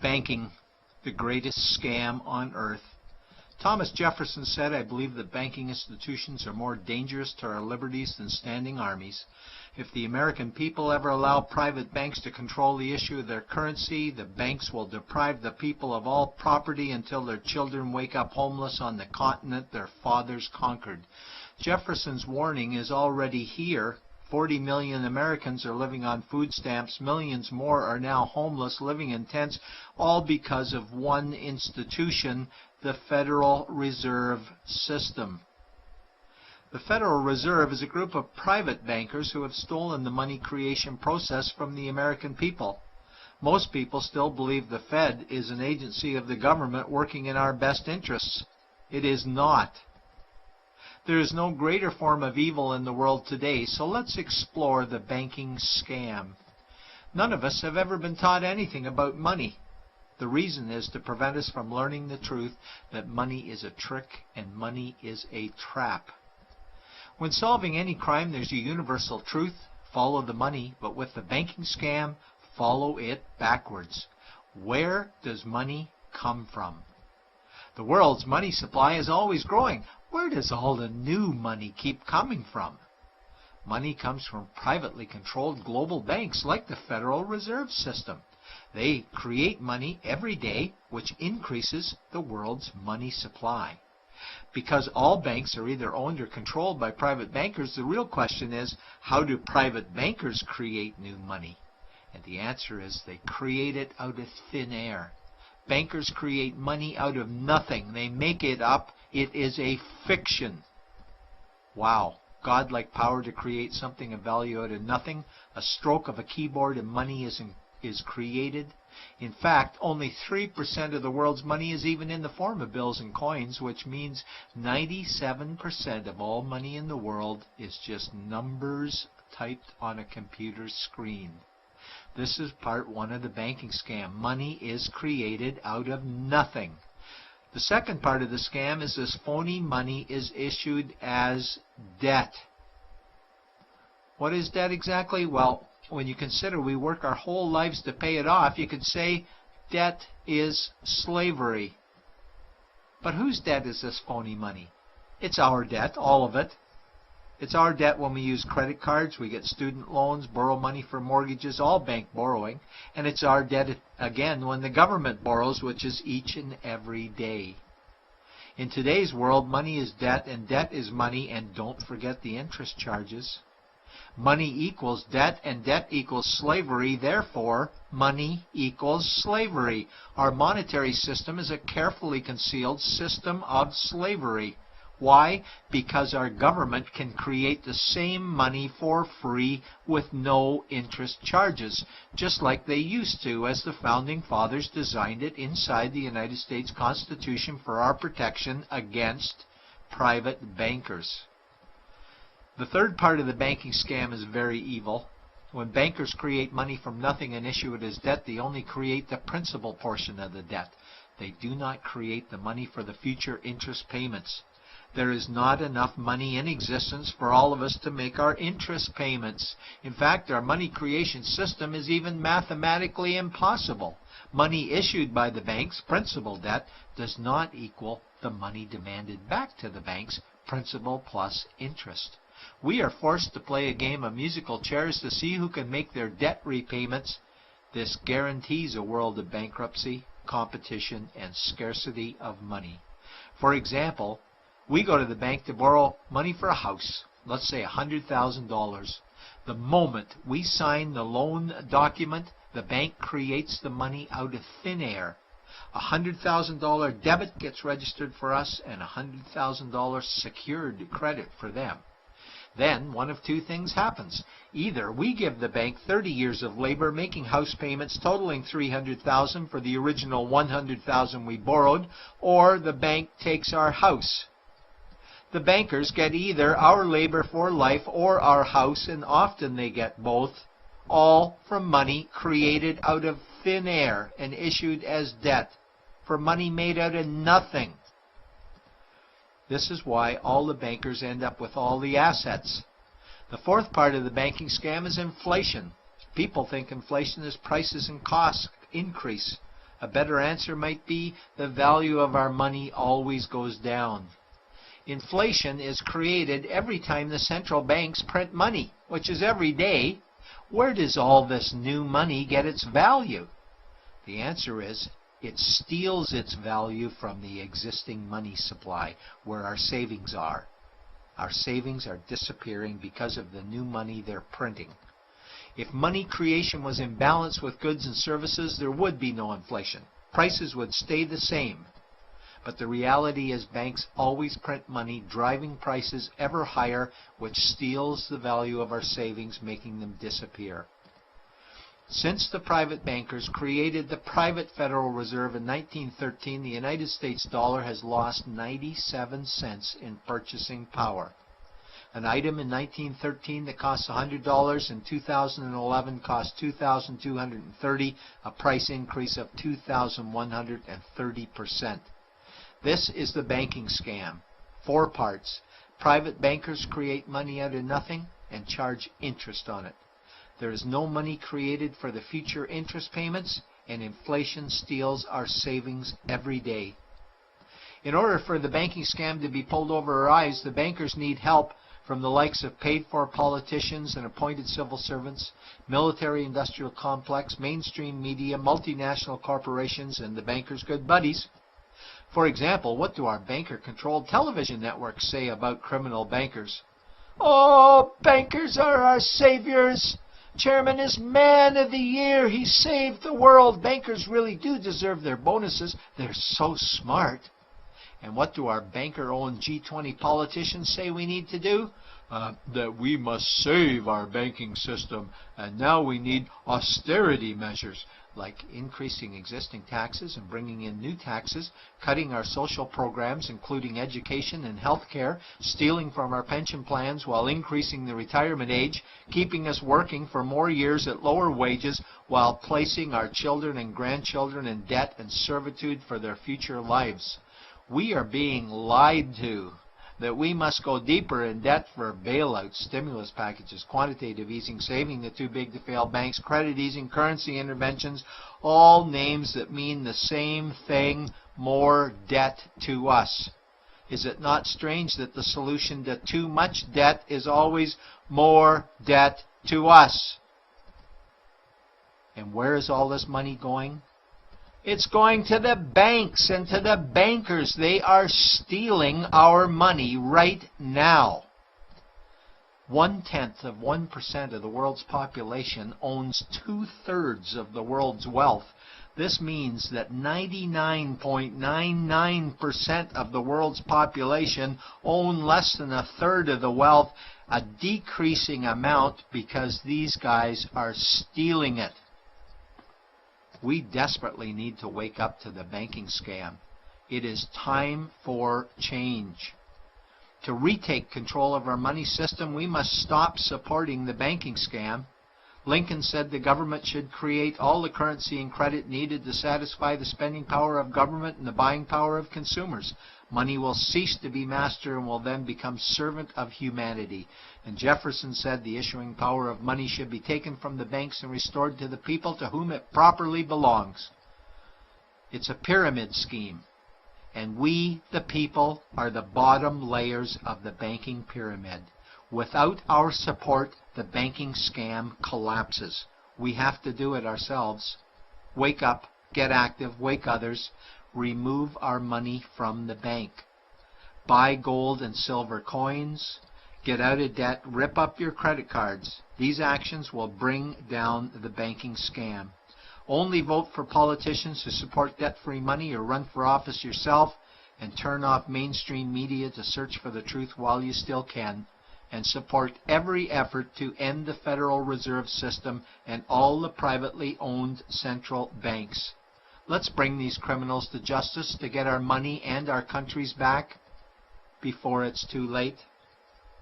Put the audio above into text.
Banking, the greatest scam on earth. Thomas Jefferson said, "I believe that banking institutions are more dangerous to our liberties than standing armies. If the American people ever allow private banks to control the issue of their currency, the banks will deprive the people of all property until their children wake up homeless on the continent their fathers conquered." Jefferson's warning is already here. 40 million Americans are living on food stamps. Millions more are now homeless, living in tents, all because of one institution, the Federal Reserve System. The Federal Reserve is a group of private bankers who have stolen the money creation process from the American people. Most people still believe the Fed is an agency of the government working in our best interests. It is not. There is no greater form of evil in the world today, so let's explore the banking scam. None of us have ever been taught anything about money. The reason is to prevent us from learning the truth that money is a trick and money is a trap. When solving any crime, there's a universal truth: follow the money, but with the banking scam, follow it backwards. Where does money come from? The world's money supply is always growing. Where does all the new money keep coming from? Money comes from privately controlled global banks like the Federal Reserve System. They create money every day, which increases the world's money supply. Because all banks are either owned or controlled by private bankers, the real question is, how do private bankers create new money? And the answer is they create it out of thin air. Bankers create money out of nothing. They make it up. It is a fiction. Wow. Godlike power to create something of value out of nothing. A stroke of a keyboard and money is created. In fact, only 3% of the world's money is even in the form of bills and coins, which means 97% of all money in the world is just numbers typed on a computer screen. This is part one of the banking scam. Money is created out of nothing. The second part of the scam is this phony money is issued as debt. What is debt exactly? Well, when you consider we work our whole lives to pay it off, you could say debt is slavery. But whose debt is this phony money? It's our debt, all of it. It's our debt when we use credit cards, we get student loans, borrow money for mortgages, all bank borrowing. And it's our debt again when the government borrows, which is each and every day. In today's world, money is debt and debt is money, and don't forget the interest charges. Money equals debt and debt equals slavery, therefore money equals slavery. Our monetary system is a carefully concealed system of slavery. Why? Because our government can create the same money for free with no interest charges, just like they used to, as the Founding Fathers designed it inside the United States Constitution for our protection against private bankers. The third part of the banking scam is very evil. When bankers create money from nothing and issue it as debt, they only create the principal portion of the debt. They do not create the money for the future interest payments. There is not enough money in existence for all of us to make our interest payments. In fact, our money creation system is even mathematically impossible. Money issued by the banks, principal debt, does not equal the money demanded back to the banks, principal plus interest. We are forced to play a game of musical chairs to see who can make their debt repayments. This guarantees a world of bankruptcy, competition, and scarcity of money. For example, we go to the bank to borrow money for a house, let's say $100,000. The moment we sign the loan document, the bank creates the money out of thin air. A $100,000 debit gets registered for us and a $100,000 secured credit for them. Then one of two things happens. Either we give the bank 30 years of labor making house payments totaling $300,000 for the original $100,000 we borrowed, or the bank takes our house. The bankers get either our labor for life or our house, and often they get both, all from money created out of thin air and issued as debt, for money made out of nothing. This is why all the bankers end up with all the assets. The fourth part of the banking scam is inflation. People think inflation is prices and costs increase. A better answer might be the value of our money always goes down. Inflation is created every time the central banks print money, which is every day. Where does all this new money get its value? The answer is it steals its value from the existing money supply, where our savings are. Our savings are disappearing because of the new money they're printing. If money creation was in balance with goods and services, there would be no inflation. Prices would stay the same. But the reality is banks always print money, driving prices ever higher, which steals the value of our savings, making them disappear. Since the private bankers created the private Federal Reserve in 1913, the United States dollar has lost 97 cents in purchasing power. An item in 1913 that cost $100 in 2011 cost $2,230, a price increase of 2,130%. This is the banking scam. 4 parts. Private bankers create money out of nothing and charge interest on it. There is no money created for the future interest payments, and inflation steals our savings every day. In order for the banking scam to be pulled over our eyes, the bankers need help from the likes of paid-for politicians and appointed civil servants, military-industrial complex, mainstream media, multinational corporations, and the bankers' good buddies. For example, what do our banker-controlled television networks say about criminal bankers? "Oh, bankers are our saviors. Chairman is man of the year. He saved the world. Bankers really do deserve their bonuses. They're so smart." And what do our banker-owned G20 politicians say we need to do? That we must save our banking system, and now we need austerity measures, like increasing existing taxes and bringing in new taxes, cutting our social programs, including education and health care, stealing from our pension plans while increasing the retirement age, keeping us working for more years at lower wages while placing our children and grandchildren in debt and servitude for their future lives. We are being lied to that we must go deeper in debt for bailouts, stimulus packages, quantitative easing, saving the too big to fail banks, credit easing, currency interventions, all names that mean the same thing, more debt to us. Is it not strange that the solution to too much debt is always more debt to us? And where is all this money going? It's going to the banks and to the bankers. They are stealing our money right now. 0.1% of the world's population owns 2/3 of the world's wealth. This means that 99.99% of the world's population own less than 1/3 of the wealth, a decreasing amount because these guys are stealing it. We desperately need to wake up to the banking scam. It is time for change. To retake control of our money system, we must stop supporting the banking scam. Lincoln said the government should create all the currency and credit needed to satisfy the spending power of government and the buying power of consumers. Money will cease to be master and will then become servant of humanity. And Jefferson said the issuing power of money should be taken from the banks and restored to the people to whom it properly belongs. It's a pyramid scheme. And we, the people, are the bottom layers of the banking pyramid. Without our support, the banking scam collapses. We have to do it ourselves. Wake up, get active, wake others. Remove our money from the bank. Buy gold and silver coins. Get out of debt. Rip up your credit cards. These actions will bring down the banking scam. Only vote for politicians who support debt-free money, or run for office yourself, and turn off mainstream media to search for the truth while you still can. And support every effort to end the Federal Reserve System and all the privately owned central banks. Let's bring these criminals to justice to get our money and our countries back before it's too late.